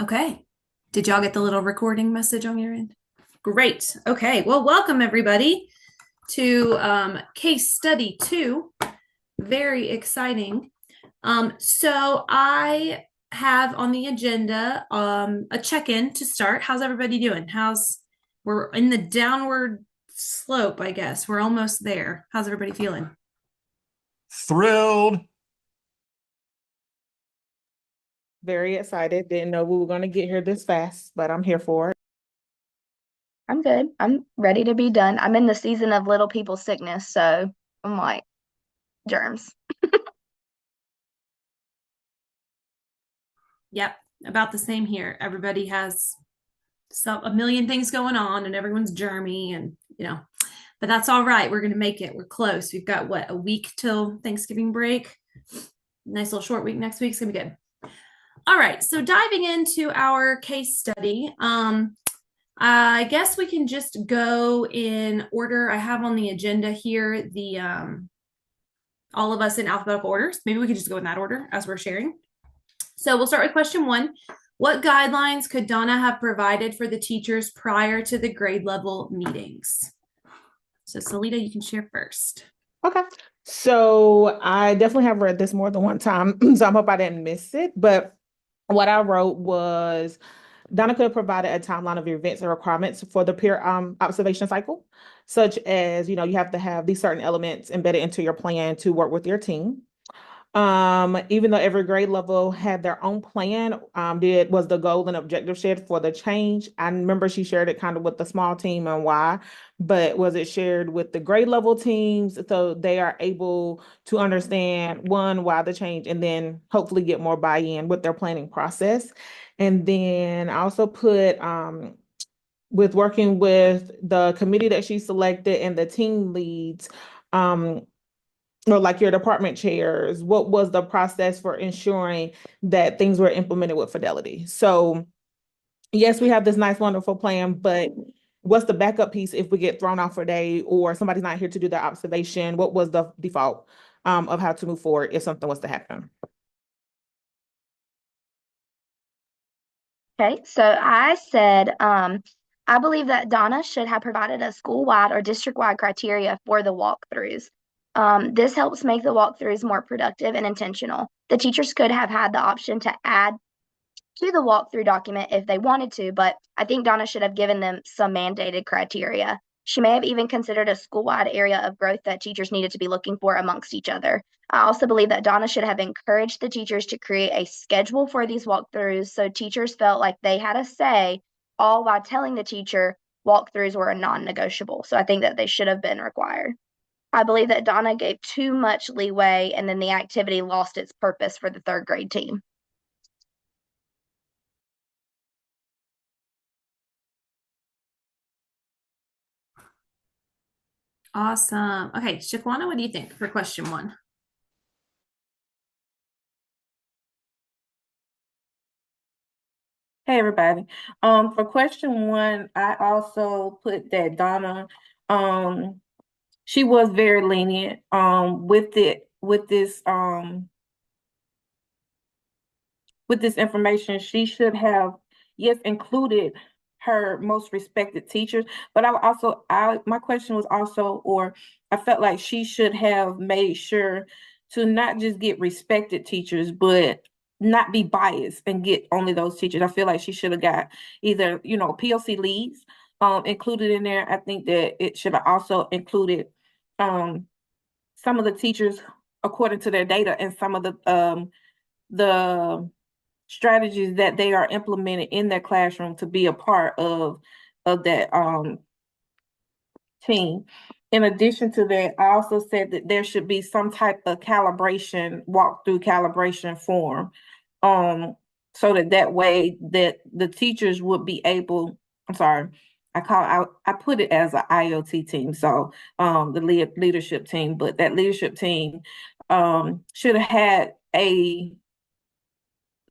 Okay. Did y'all get the little recording message on your end? Great. Okay. Well, welcome everybody to case study 2. Very exciting. So I have on the agenda a check-in to start. How's everybody doing? We're in the downward slope, I guess. We're almost there. How's everybody feeling? Thrilled. Very excited. Didn't know we were going to get here this fast, but I'm here for it. I'm good. I'm ready to be done. I'm in the season of little people sickness, so I'm like, germs. Yep, about the same here. Everybody has a million things going on and everyone's germy and but that's all right. We're gonna make it. We're close. We've got what, a week till Thanksgiving break. Nice little short week next week. It's gonna be good. All right, so diving into our case study, I guess we can just go in order. I have on the agenda here the all of us in alphabetical orders. Maybe we could just go in that order as we're sharing. So we'll start with question 1. What guidelines could Donna have provided for the teachers prior to the grade level meetings? So Salita, you can share first. Okay. So I definitely have read this more than one time, so I hope I didn't miss it. But what I wrote was Donna could have provided a timeline of events and requirements for the peer observation cycle, such as, you have to have these certain elements embedded into your plan to work with your team. Even though every grade level had their own plan, was the goal and objective shared for the change? I remember she shared it kind of with the small team and why, but was it shared with the grade level teams so they are able to understand, one, why the change, and then hopefully get more buy-in with their planning process? And then I also put with working with the committee that she selected and the team leads, or like your department chairs, what was the process for ensuring that things were implemented with fidelity? So yes, we have this nice, wonderful plan, but what's the backup piece if we get thrown off for a day or somebody's not here to do their observation? What was the default of how to move forward if something was to happen? Okay, so I said, I believe that Donna should have provided a school-wide or district-wide criteria for the walkthroughs. This helps make the walkthroughs more productive and intentional. The teachers could have had the option to add to the walkthrough document if they wanted to, but I think Donna should have given them some mandated criteria. She may have even considered a school-wide area of growth that teachers needed to be looking for amongst each other. I also believe that Donna should have encouraged the teachers to create a schedule for these walkthroughs so teachers felt like they had a say, all while telling the teacher walkthroughs were a non-negotiable. So I think that they should have been required. I believe that Donna gave too much leeway and then the activity lost its purpose for the third grade team. Awesome. Okay, Shaquana, what do you think for question 1? Hey everybody. For question 1, I also put that Donna, she was very lenient with this information. She should have, yes, included her most respected teachers, but my question was also, or I felt like she should have made sure to not just get respected teachers, but not be biased and get only those teachers. I feel like she should have got either, POC leads included in there. I think that it should have also included some of the teachers according to their data and some of the strategies that they are implementing in their classroom to be a part of that team. In addition to that, I also said that there should be some type of walkthrough calibration form, so that way that the teachers would be able, I'm sorry, I put it as an IoT team, so the leadership team, but that leadership team should have had a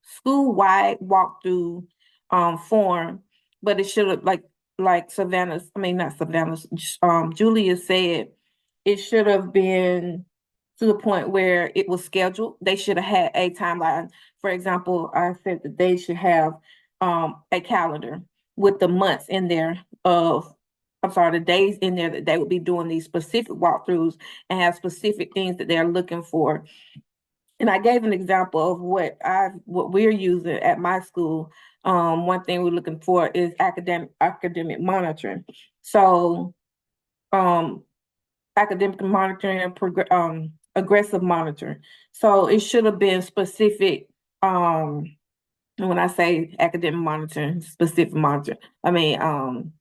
school-wide walkthrough form, but it should have like Julia said, it should have been to the point where it was scheduled. They should have had a timeline. For example, I said that they should have a calendar with the months in there the days in there that they would be doing these specific walkthroughs and have specific things that they're looking for. And I gave an example of what we're using at my school. One thing we're looking for is academic monitoring. So academic monitoring and aggressive monitoring. So it should have been specific. When I say academic monitoring, specific monitoring, I mean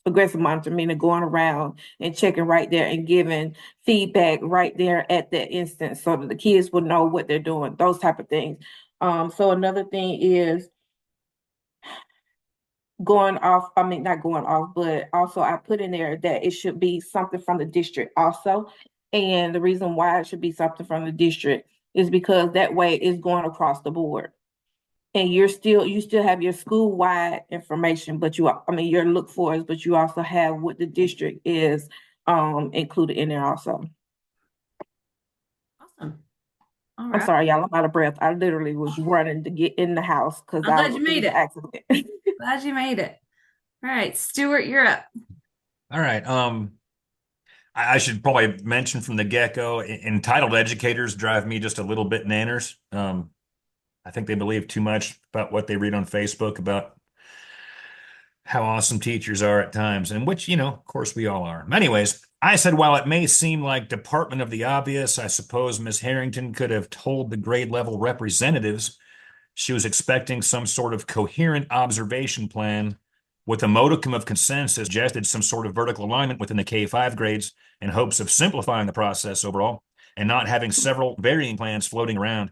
aggressive monitoring, meaning going around and checking right there and giving feedback right there at that instance so that the kids will know what they're doing, those type of things. So another thing is not going off, but also I put in there that it should be something from the district also. And the reason why it should be something from the district is because that way it's going across the board. And you still have your school-wide information, but your look fors, but you also have what the district is included in there also. Awesome. All I'm right. sorry, y'all, I'm out of breath. I literally was running to get in the house because I'm glad you made it. Accident. Glad you made it. All right, Stuart, you're up. All right. I should probably mention from the get-go, entitled educators drive me just a little bit nanners. I think they believe too much about what they read on Facebook about how awesome teachers are at times, and which, of course we all are. Anyways, I said, while it may seem like Department of the Obvious, I suppose Miss Harrington could have told the grade level representatives she was expecting some sort of coherent observation plan with a modicum of consensus, suggested some sort of vertical alignment within the K-5 grades in hopes of simplifying the process overall and not having several varying plans floating around.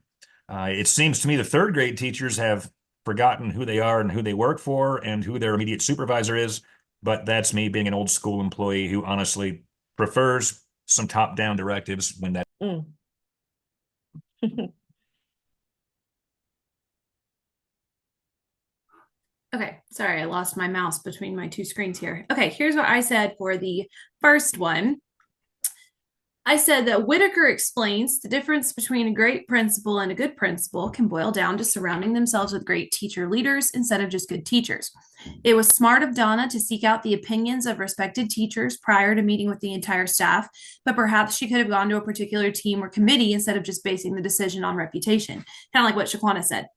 It seems to me the third grade teachers have forgotten who they are and who they work for and who their immediate supervisor is. But that's me being an old school employee who honestly prefers some top-down directives when that. Okay, sorry, I lost my mouse between my two screens here. Okay, here's what I said for the first one. I said that Whitaker explains the difference between a great principal and a good principal can boil down to surrounding themselves with great teacher leaders instead of just good teachers. It was smart of Donna to seek out the opinions of respected teachers prior to meeting with the entire staff, but perhaps she could have gone to a particular team or committee instead of just basing the decision on reputation, kind of like what Shaquana said.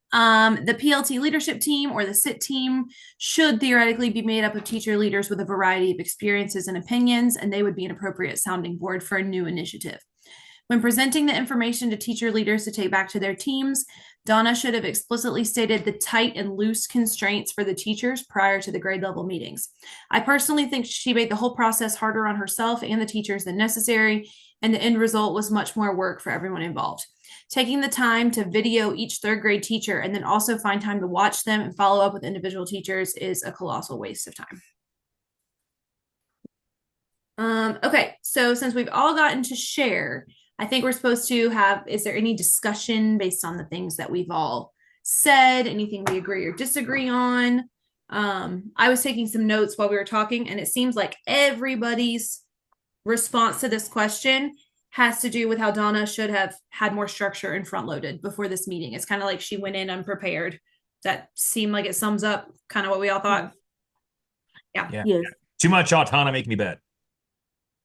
The PLT leadership team or the SIT team should theoretically be made up of teacher leaders with a variety of experiences and opinions, and they would be an appropriate sounding board for a new initiative. When presenting the information to teacher leaders to take back to their teams, Donna should have explicitly stated the tight and loose constraints for the teachers prior to the grade level meetings. I personally think she made the whole process harder on herself and the teachers than necessary, and the end result was much more work for everyone involved. Taking the time to video each third grade teacher and then also find time to watch them and follow up with individual teachers is a colossal waste of time. Okay, so since we've all gotten to share, I think we're supposed to have, is there any discussion based on the things that we've all said, anything we agree or disagree on? I was taking some notes while we were talking, and it seems like everybody's response to this question has to do with how Donna should have had more structure and front loaded before this meeting. It's kind of like she went in unprepared. That seemed like it sums up kind of what we all thought. Yeah. Yes. Too much autonomy can be bad.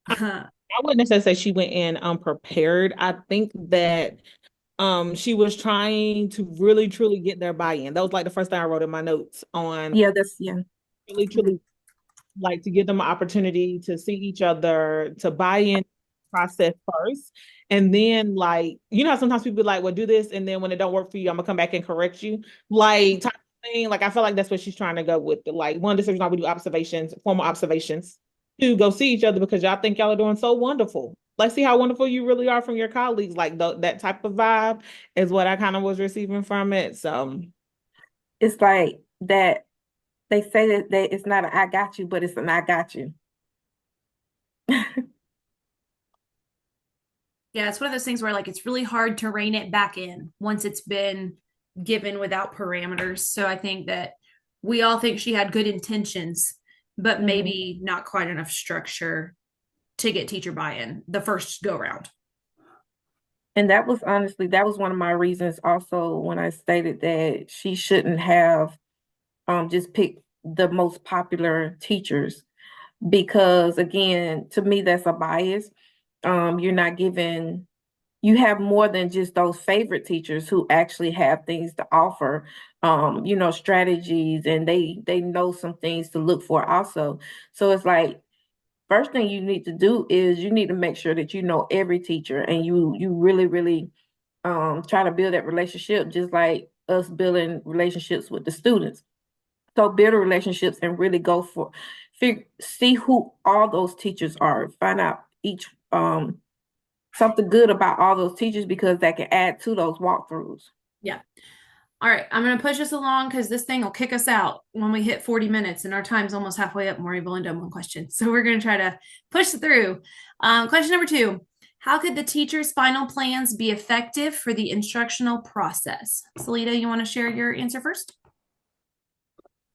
I wouldn't necessarily say she went in unprepared. I think that she was trying to really truly get their buy-in. That was like the first thing I wrote in my notes on. Yeah, Really truly like to give them an opportunity to see each other, to buy in process first. And then like, sometimes people be like, well, do this. And then when it don't work for you, I'm gonna come back and correct you. Like type of thing. Like I feel like that's what she's trying to go with. Like one, this is why we do observations, formal observations, to go see each other because y'all think y'all are doing so wonderful. Like see how wonderful you really are from your colleagues. Like that type of vibe is what I kind of was receiving from it. So it's like that. They say that it's not an I got you, but it's an I got you. Yeah, it's one of those things where like it's really hard to rein it back in once it's been given without parameters. So I think that we all think she had good intentions, but maybe not quite enough structure to get teacher buy-in the first go round. And that was one of my reasons also when I stated that she shouldn't have just pick the most popular teachers because again, to me, that's a bias. You're not given, you have more than just those favorite teachers who actually have things to offer, strategies, and they know some things to look for also. So it's like, first thing you need to do is you need to make sure that you know every teacher and you really, really try to build that relationship, just like us building relationships with the students. So build relationships and really go for see who all those teachers are. Find out each something good about all those teachers because that can add to those walkthroughs. Yeah. All right, I'm going to push us along because this thing will kick us out when we hit 40 minutes and our time's almost halfway up and we've only done one question. So we're going to try to push through. Question number 2. How could the teacher's final plans be effective for the instructional process? Salita, you want to share your answer first?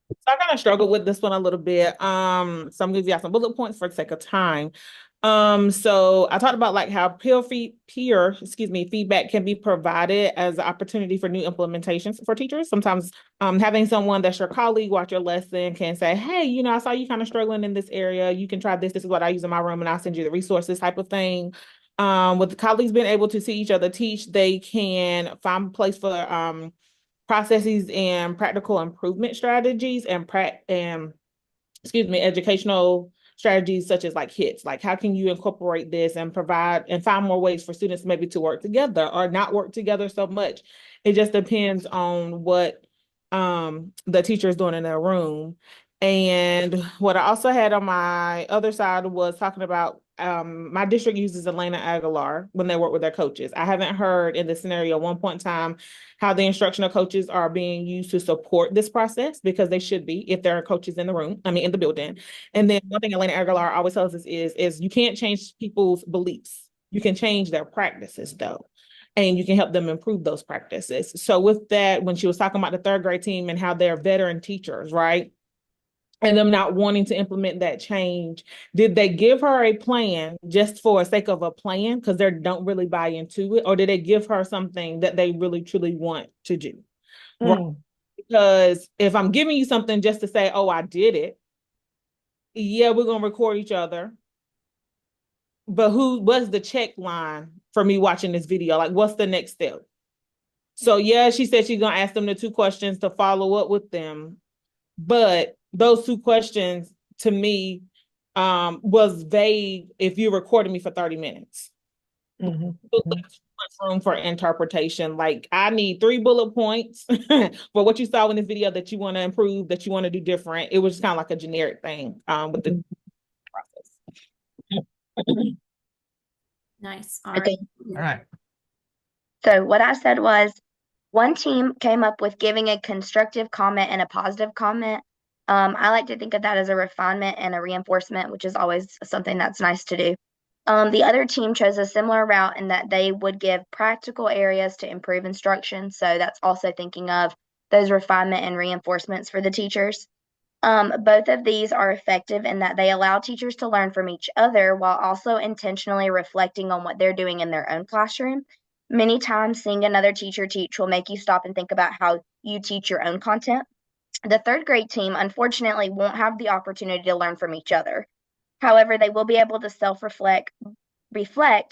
So I kind of struggled with this one a little bit. So I'm gonna give you some bullet points for the sake of time. So I talked about like how feedback can be provided as an opportunity for new implementations for teachers. Sometimes having someone that's your colleague watch your lesson can say, hey, I saw you kind of struggling in this area. You can try this. This is what I use in my room, and I'll send you the resources type of thing. With the colleagues being able to see each other teach, they can find a place for processes and practical improvement strategies and educational strategies such as like hits. Like how can you incorporate this and provide and find more ways for students maybe to work together or not work together so much. It just depends on what the teacher is doing in their room. And what I also had on my other side was talking about my district uses Elena Aguilar when they work with their coaches. I haven't heard in this scenario one point in time how the instructional coaches are being used to support this process because they should be if there are coaches in the room, in the building. And then one thing Elena Aguilar always tells us is you can't change people's beliefs. You can change their practices though. And you can help them improve those practices. So with that, when she was talking about the third grade team and how they're veteran teachers, right? And them not wanting to implement that change, did they give her a plan just for the sake of a plan because they don't really buy into it, or did they give her something that they really truly want to do? Right? Because if I'm giving you something just to say, oh, I did it, yeah, we're gonna record each other, but what's the check line for me watching this video? Like, what's the next step? So yeah, she said she's gonna ask them the 2 questions to follow up with them, but those 2 questions to me was vague if you recorded me for 30 minutes. Mm-hmm. So there's much room for interpretation. Like I need 3 bullet points for what you saw in this video that you want to improve, that you want to do different. It was just kind of like a generic thing with the process. Nice. All right. All right. So what I said was one team came up with giving a constructive comment and a positive comment. I like to think of that as a refinement and a reinforcement, which is always something that's nice to do. The other team chose a similar route in that they would give practical areas to improve instruction. So that's also thinking of those refinement and reinforcements for the teachers. Both of these are effective in that they allow teachers to learn from each other while also intentionally reflecting on what they're doing in their own classroom. Many times, seeing another teacher teach will make you stop and think about how you teach your own content. The third grade team, unfortunately, won't have the opportunity to learn from each other. However, they will be able to self-reflect,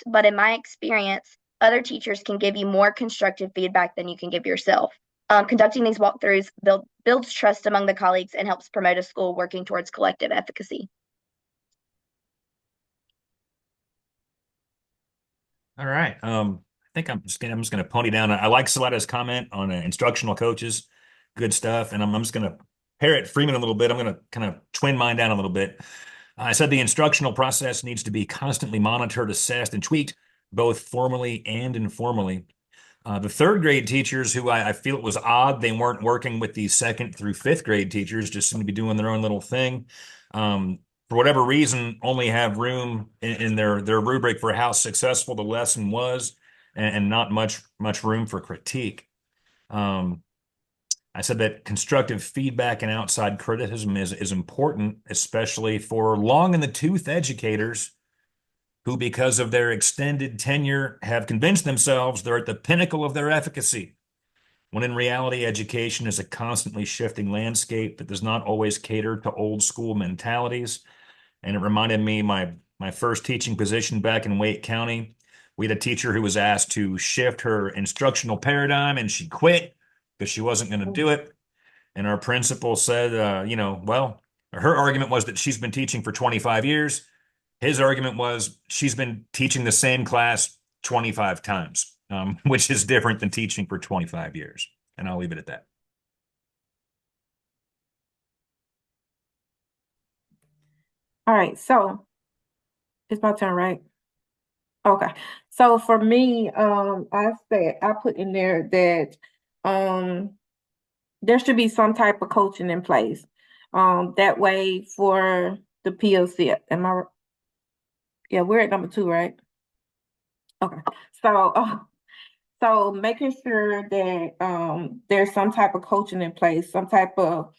but in my experience, other teachers can give you more constructive feedback than you can give yourself. Conducting these walkthroughs builds trust among the colleagues and helps promote a school working towards collective efficacy. All right. I think I'm just gonna pony down. I like Salata's comment on instructional coaches, good stuff, and I'm just gonna parrot Freeman a little bit. I'm gonna kind of twin mine down a little bit. I said the instructional process needs to be constantly monitored, assessed, and tweaked, both formally and informally. The third grade teachers, who I feel it was odd they weren't working with the second through fifth grade teachers, just seem to be doing their own little thing. For whatever reason, only have room in their rubric for how successful the lesson was, and not much room for critique. I said that constructive feedback and outside criticism is important, especially for long in the tooth educators who, because of their extended tenure, have convinced themselves they're at the pinnacle of their efficacy. when in reality, education is a constantly shifting landscape that does not always cater to old school mentalities. And it reminded me my first teaching position back in Wake County. We had a teacher who was asked to shift her instructional paradigm, and she quit because she wasn't going to do it. And our principal said, well, her argument was that she's been teaching for 25 years. His argument was she's been teaching the same class 25 times, which is different than teaching for 25 years. And I'll leave it at that. All right, so it's my turn, right? Okay. So for me, I put in there that there should be some type of coaching in place. That way for the PLC. Yeah, we're at number 2, right? Okay. So making sure that there's some type of coaching in place, some type of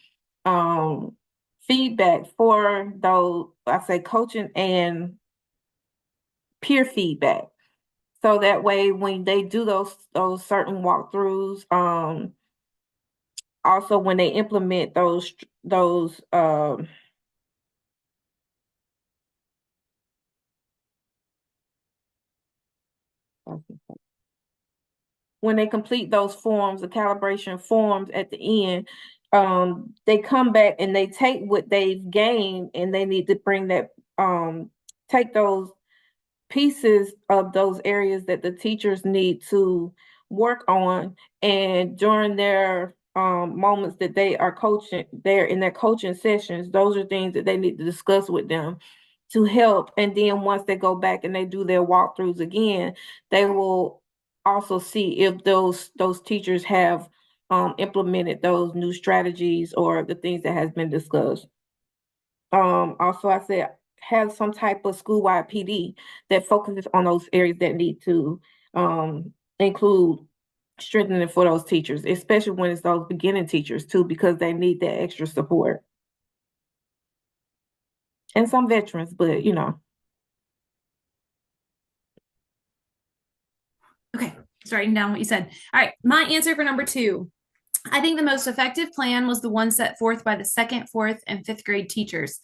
feedback for those, I say coaching and peer feedback. So that way when they do those certain walkthroughs, also when they implement those when they complete those forms, the calibration forms at the end, they come back and they take what they've gained and they need to bring that, take those pieces of those areas that the teachers need to work on. And during their moments that they are coaching, they're in their coaching sessions, those are things that they need to discuss with them to help. And then once they go back and they do their walkthroughs again, they will also see if those teachers have implemented those new strategies or the things that has been discussed. Also, I said have some type of school-wide PD that focuses on those areas that need to include strengthening for those teachers, especially when it's those beginning teachers too, because they need that extra support. And some veterans, but you know. Okay, just writing down what you said. All right, my answer for number 2. I think the most effective plan was the one set forth by the 2nd, 4th, and 5th grade teachers.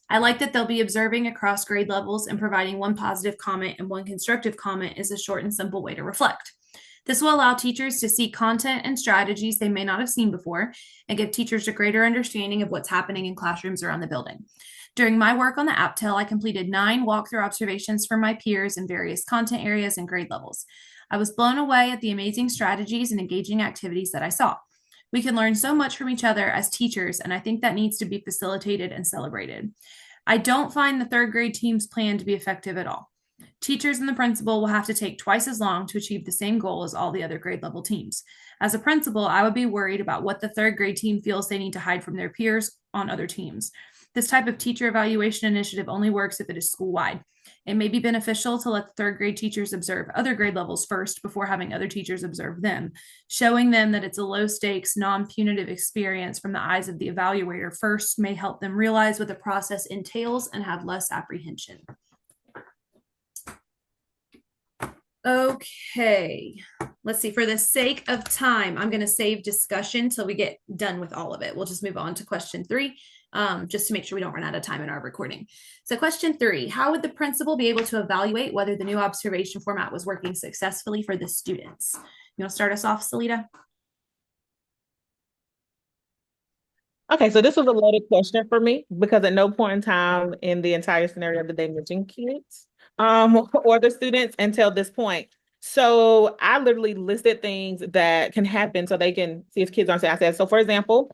I like that they'll be observing across grade levels and providing one positive comment and one constructive comment is a short and simple way to reflect. This will allow teachers to see content and strategies they may not have seen before and give teachers a greater understanding of what's happening in classrooms around the building. During my work on the AppTel, I completed 9 walkthrough observations for my peers in various content areas and grade levels. I was blown away at the amazing strategies and engaging activities that I saw. We can learn so much from each other as teachers, and I think that needs to be facilitated and celebrated. I don't find the 3rd grade team's plan to be effective at all. Teachers and the principal will have to take twice as long to achieve the same goal as all the other grade level teams. As a principal, I would be worried about what the 3rd grade team feels they need to hide from their peers on other teams. This type of teacher evaluation initiative only works if it is school-wide. It may be beneficial to let the 3rd grade teachers observe other grade levels first before having other teachers observe them, showing them that it's a low-stakes, non-punitive experience from the eyes of the evaluator first may help them realize what the process entails and have less apprehension. Okay, let's see. For the sake of time, I'm going to save discussion till we get done with all of it. We'll just move on to question 3. Just to make sure we don't run out of time in our recording. So question 3, how would the principal be able to evaluate whether the new observation format was working successfully for the students? You want to start us off, Salita? Okay, so this was a loaded question for me because at no point in time in the entire scenario did they mention kids or the students until this point. So I literally listed things that can happen so they can see if kids aren't saying. I said, so for example,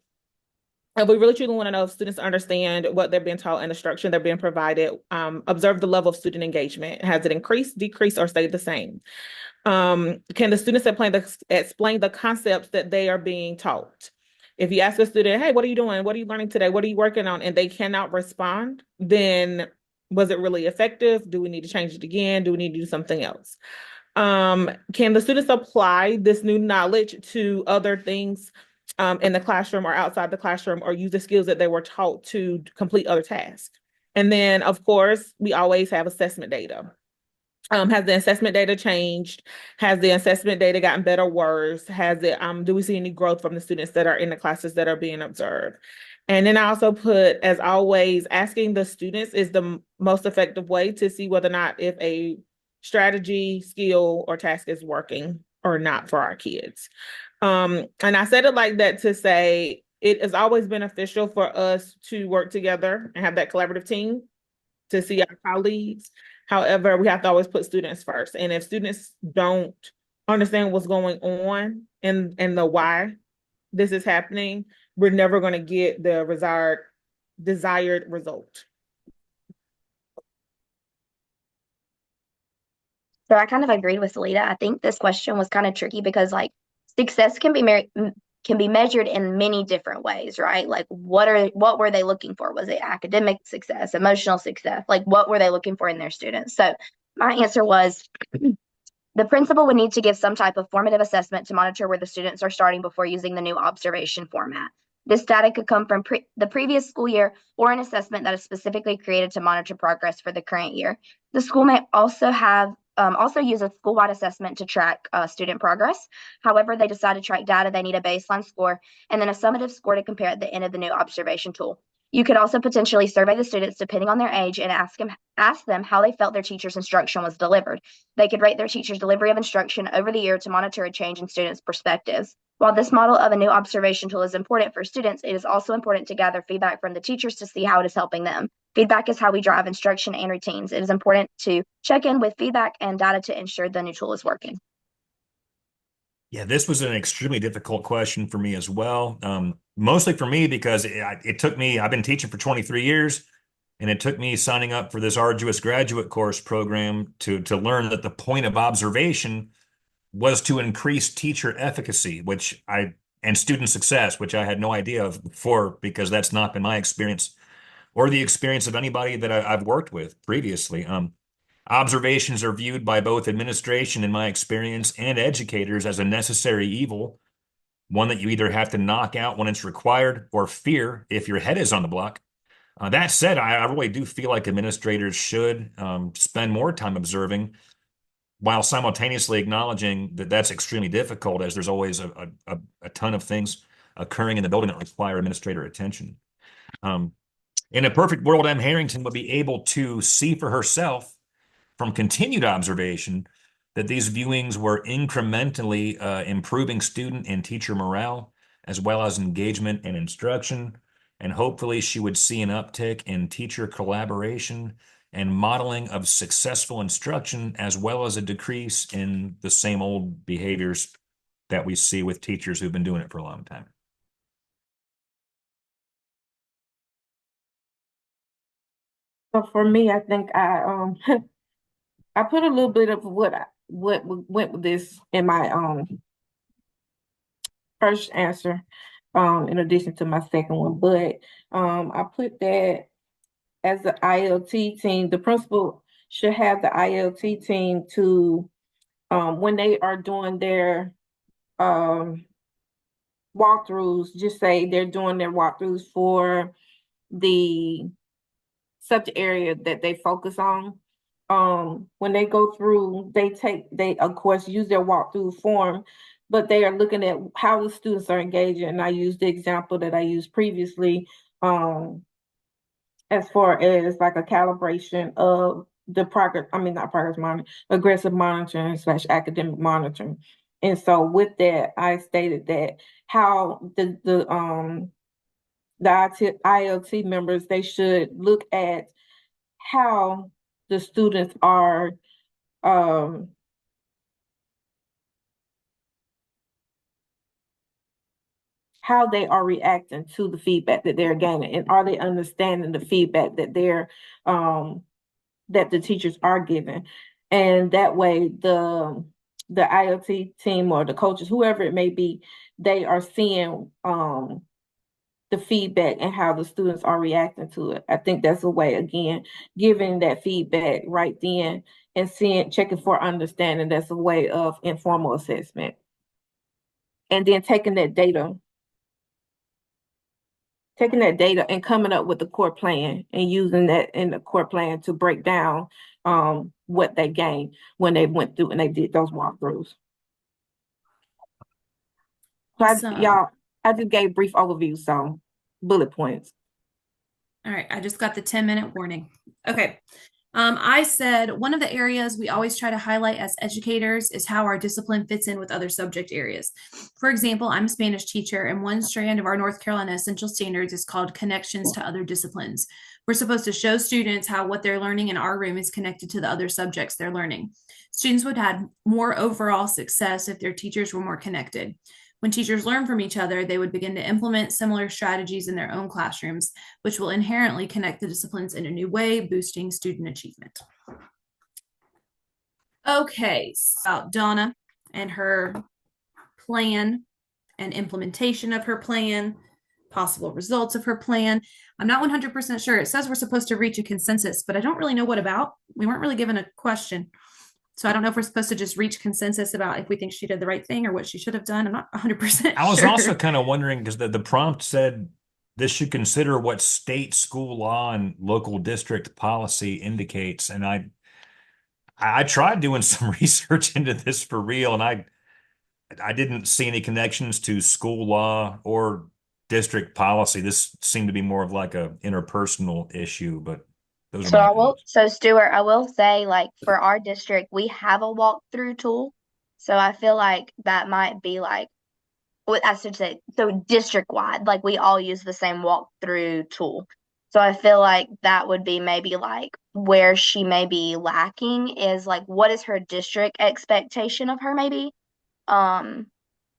if we really truly want to know if students understand what they're being taught and the instruction they're being provided, observe the level of student engagement. Has it increased, decreased, or stayed the same? Can the students explain the concepts that they are being taught? If you ask a student, hey, what are you doing? What are you learning today? What are you working on? And they cannot respond, then was it really effective? Do we need to change it again? Do we need to do something else? Can the students apply this new knowledge to other things in the classroom or outside the classroom, or use the skills that they were taught to complete other tasks? And then, of course, we always have assessment data. Has the assessment data changed? Has the assessment data gotten better or worse? Has it, do we see any growth from the students that are in the classes that are being observed? And then I also put, as always, asking the students is the most effective way to see whether or not if a strategy, skill, or task is working or not for our kids. And I said it like that to say it is always beneficial for us to work together and have that collaborative team to see our colleagues. However, we have to always put students first. And if students don't understand what's going on and the why this is happening, we're never going to get the desired result. So I kind of agreed with Salita. I think this question was kind of tricky because like success can be measured in many different ways, right? Like what were they looking for? Was it academic success, emotional success? Like what were they looking for in their students? So my answer was the principal would need to give some type of formative assessment to monitor where the students are starting before using the new observation format. This data could come from the previous school year or an assessment that is specifically created to monitor progress for the current year. The school may also use a school-wide assessment to track student progress. However, they decide to track data, they need a baseline score and then a summative score to compare at the end of the new observation tool. You could also potentially survey the students depending on their age and ask them how they felt their teacher's instruction was delivered. They could rate their teacher's delivery of instruction over the year to monitor a change in students' perspectives. While this model of a new observation tool is important for students, it is also important to gather feedback from the teachers to see how it is helping them. Feedback is how we drive instruction and routines. It is important to check in with feedback and data to ensure the new tool is working. Yeah, this was an extremely difficult question for me as well. Mostly for me because it took me, I've been teaching for 23 years, and it took me signing up for this arduous graduate course program to learn that the point of observation was to increase teacher efficacy, and student success, which I had no idea of before because that's not been my experience or the experience of anybody that I've worked with previously. Observations are viewed by both administration, in my experience, and educators as a necessary evil, one that you either have to knock out when it's required or fear if your head is on the block. That said, I really do feel like administrators should spend more time observing while simultaneously acknowledging that that's extremely difficult as there's always a ton of things occurring in the building that require administrator attention. In a perfect world, M. Harrington would be able to see for herself from continued observation that these viewings were incrementally improving student and teacher morale, as well as engagement and instruction. And hopefully she would see an uptick in teacher collaboration and modeling of successful instruction, as well as a decrease in the same old behaviors that we see with teachers who've been doing it for a long time. So for me, I think I I put a little bit of what went with this in my first answer, in addition to my second one. But I put that as the ILT team, the principal should have the ILT team to when they are doing their walkthroughs, just say they're doing their walkthroughs for the subject area that they focus on. When they go through, they of course use their walkthrough form, but they are looking at how the students are engaging. And I used the example that I used previously, as far as like a calibration of the progress, I mean, not progress monitoring, aggressive monitoring / academic monitoring. And so with that, I stated that how the ILT members, they should look at how the students are how they are reacting to the feedback that they're gaining, and are they understanding the feedback that that the teachers are giving. And that way the IoT team or the coaches, whoever it may be, they are seeing the feedback and how the students are reacting to it. I think that's a way, again, giving that feedback right then and checking for understanding. That's a way of informal assessment. And then taking that data and coming up with the core plan and using that in the core plan to break down what they gained when they went through and they did those walkthroughs. So Awesome. I just gave brief overview, so bullet points. All right, I just got the 10-minute warning. Okay. I said one of the areas we always try to highlight as educators is how our discipline fits in with other subject areas. For example, I'm a Spanish teacher, and one strand of our North Carolina Essential Standards is called Connections to Other Disciplines. We're supposed to show students how what they're learning in our room is connected to the other subjects they're learning. Students would have more overall success if their teachers were more connected. When teachers learn from each other, they would begin to implement similar strategies in their own classrooms, which will inherently connect the disciplines in a new way, boosting student achievement. Okay, so Donna and her plan and implementation of her plan, possible results of her plan. I'm not 100% sure. It says we're supposed to reach a consensus, but I don't really know what about. We weren't really given a question. So I don't know if we're supposed to just reach consensus about if we think she did the right thing or what she should have done. I'm not 100% sure. I was also kind of wondering because the prompt said this should consider what state school law and local district policy indicates. And I tried doing some research into this for real, and I didn't see any connections to school law or district policy. This seemed to be more of like a interpersonal issue, but those are my thoughts. So Stuart, I will say, like, for our district, we have a walkthrough tool. So I feel like that might be like, what I should say, so district wide, like we all use the same walkthrough tool. So I feel like that would be maybe like where she may be lacking is like, what is her district expectation of her, maybe? I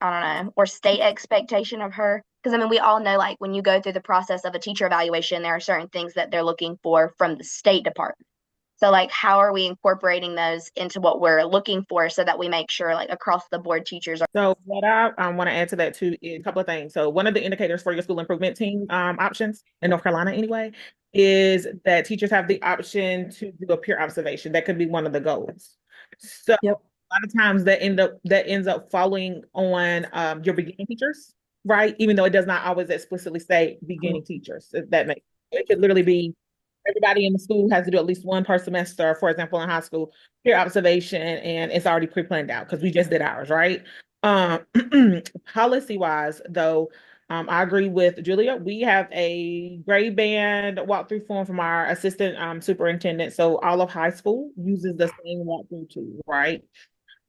don't know, or state expectation of her. Because I mean, we all know, like, when you go through the process of a teacher evaluation, there are certain things that they're looking for from the state department. So, like, how are we incorporating those into what we're looking for so that we make sure, like, across the board teachers are. So what I want to add to that too is a couple of things. So one of the indicators for your school improvement team options in North Carolina anyway is that teachers have the option to do a peer observation. That could be one of the goals. So Yep. a lot of times that ends up falling on your beginning teachers, right? Even though it does not always explicitly say beginning teachers. If that makes it could literally be everybody in the school has to do at least one per semester, for example, in high school, peer observation, and it's already pre-planned out because we just did ours, right? Policy wise, though, I agree with Julia. We have a grade band walkthrough form from our assistant superintendent. So all of high school uses the same walkthrough tool, right?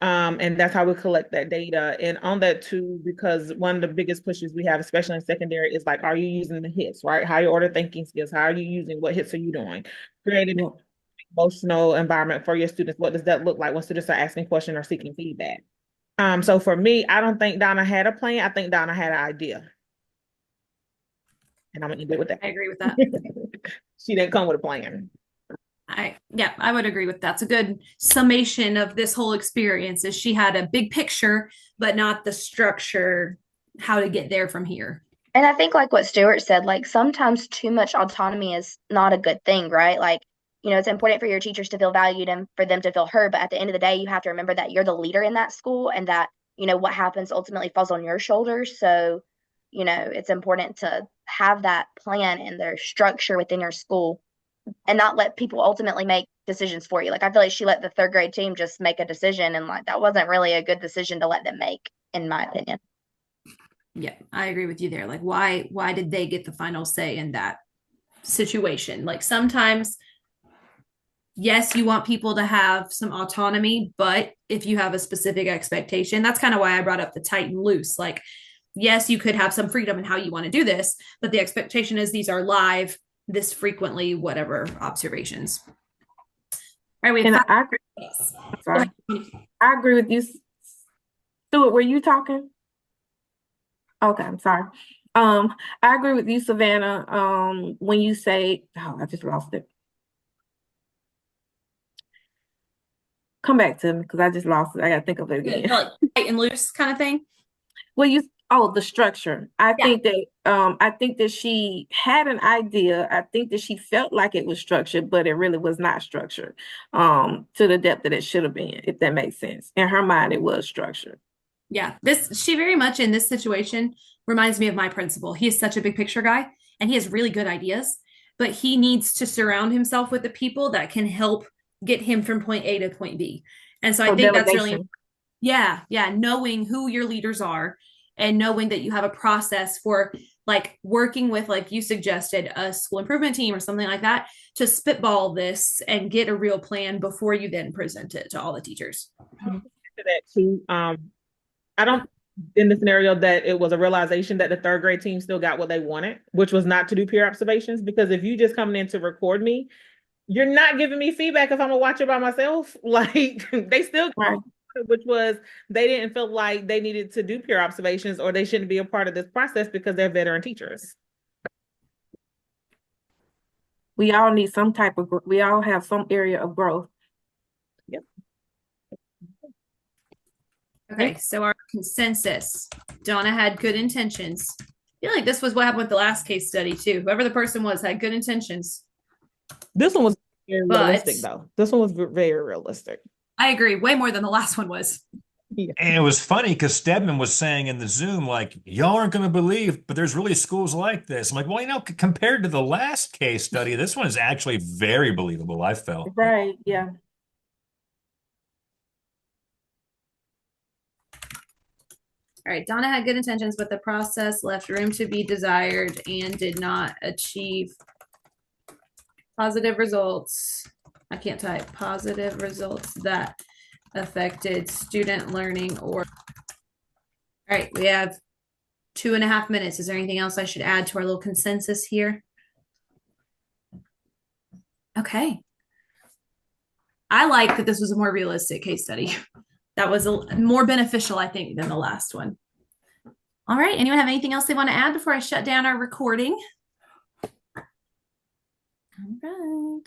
And that's how we collect that data. And on that too, because one of the biggest pushes we have, especially in secondary, is like, are you using the hits, right? Higher order thinking skills. How are you using, what hits are you doing? Creating an emotional environment for your students. What does that look like when students are asking questions or seeking feedback? So for me, I don't think Donna had a plan. I think Donna had an idea. And I'm gonna end it with that. I agree with that. She didn't come with a plan. I would agree with that. It's a good summation of this whole experience is she had a big picture, but not the structure, how to get there from here. And I think like what Stuart said, like sometimes too much autonomy is not a good thing, right? Like, it's important for your teachers to feel valued and for them to feel heard. But at the end of the day, you have to remember that you're the leader in that school and that, what happens ultimately falls on your shoulders. So, it's important to have that plan and their structure within your school and not let people ultimately make decisions for you. Like, I feel like she let the third grade team just make a decision, and like that wasn't really a good decision to let them make, in my opinion. Yeah, I agree with you there. Like, why did they get the final say in that situation? Like, sometimes, yes, you want people to have some autonomy, but if you have a specific expectation, that's kind of why I brought up the tight and loose. Like, yes, you could have some freedom in how you want to do this, but the expectation is these are live, this frequently, whatever observations. All right, and I agree. Sorry. I agree with you. Stuart, were you talking? Okay, I'm sorry. I agree with you, Savannah. When you say, I just lost it. Come back to me because I just lost it. I gotta think of it again. Like tight and loose kind of thing. Well, the structure. I think that she had an idea. I think that she felt like it was structured, but it really was not structured to the depth that it should have been, if that makes sense. In her mind, it was structured. Yeah, she very much in this situation reminds me of my principal. He is such a big picture guy and he has really good ideas, but he needs to surround himself with the people that can help get him from point A to point B. And so I So think that's really, delegation. yeah, knowing who your leaders are and knowing that you have a process for like working with, like you suggested, a school improvement team or something like that to spitball this and get a real plan before you then present it to all the teachers. To that too. I don't in the scenario that it was a realization that the third grade team still got what they wanted, which was not to do peer observations. Because if you just coming in to record me, you're not giving me feedback if I'm gonna watch it by myself. Like they still, Right. which was they didn't feel like they needed to do peer observations or they shouldn't be a part of this process because they're veteran teachers. We all need some type of, we all have some area of growth. Yep. Okay, so our consensus. Donna had good intentions. I feel like this was what happened with the last case study too. Whoever the person was had good intentions. This one was very But- realistic, though. This one was very realistic. I agree, way more than the last one was. Yeah. And it was funny because Stedman was saying in the Zoom, like, y'all aren't going to believe, but there's really schools like this. I'm like, well, compared to the last case study, this one is actually very believable, I felt. Right, yeah. All right, Donna had good intentions, but the process left room to be desired and did not achieve positive results. I can't type positive results that affected student learning or. All right, we have 2.5 minutes. Is there anything else I should add to our little consensus here? Okay. I like that this was a more realistic case study. That was more beneficial, I think, than the last one. All right. Anyone have anything else they want to add before I shut down our recording? All right.